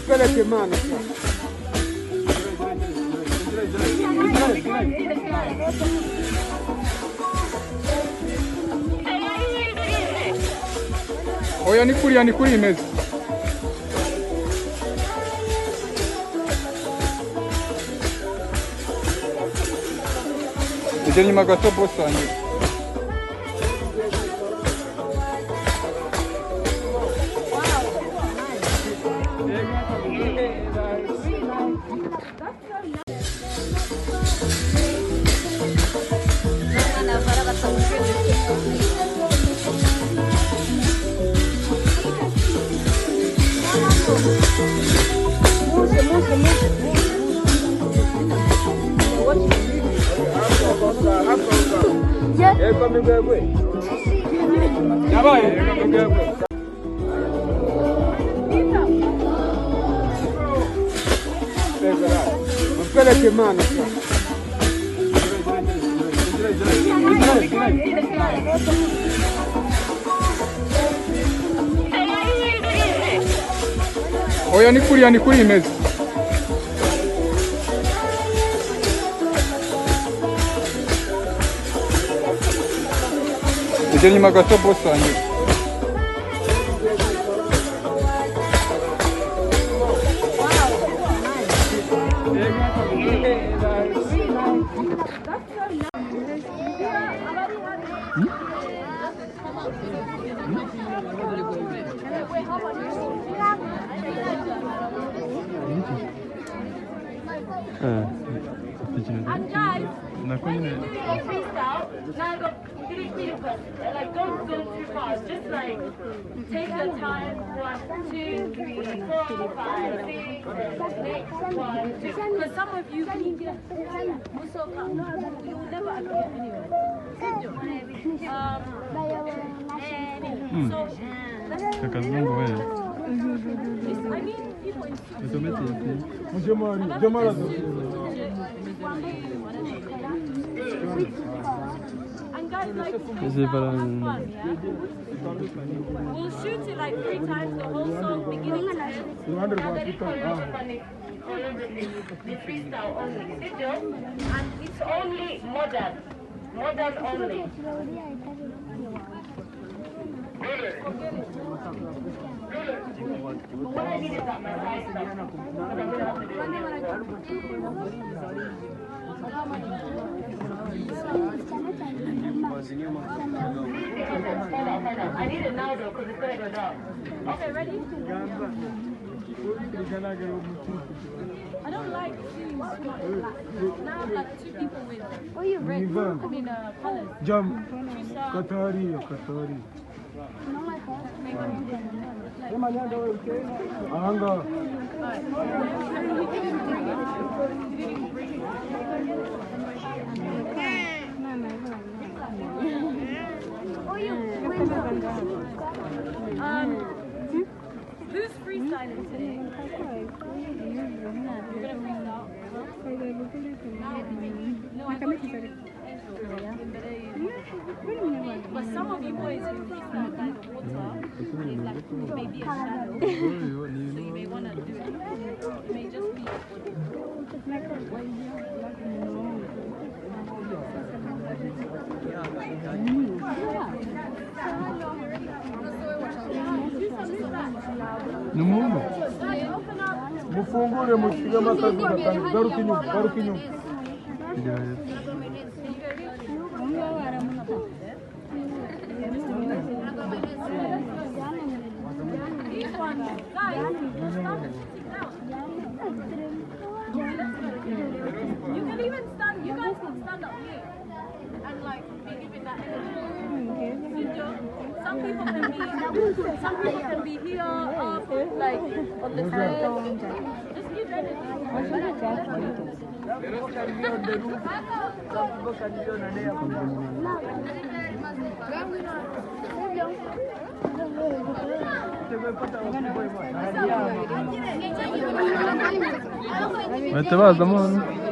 Peleke mano. Oya ni kuri imeze. Ije nyuma gato boss wanjye. Peleke mano. Oya ni kuri imeze. Ije nyuma gato boss wanjye. And guys, freestyle. Now go, like don't go too fast. Just like take your time. 1, 2, 3, 4, 5, 6, 8, 1, 2. Because some of you you'll never appear anyway. And guys, like, fun, yeah? We'll shoot it like 3 times, the whole song, beginning to end. And then it the freestyle only. And it's only modern only. What I did is that my eyes stopped. I need it now though, because it's going to go down. Okay, ready? I don't like seeing too much black. Now I have like 2 people with red colors. Jump. Katori. Anga. Who's freestyling today? You're gonna freestyle? No, I thought you but some of you boys who freestyle by the water, it's like maybe a shadow. So you may want to do it. It may just be No mundo. Mufungure mushiga makazi garuka inyuma. You can even stand, you guys can stand up here and like be giving that energy. Some people can be here, up, like on the side. Just give energy. Vete, vas, vamos.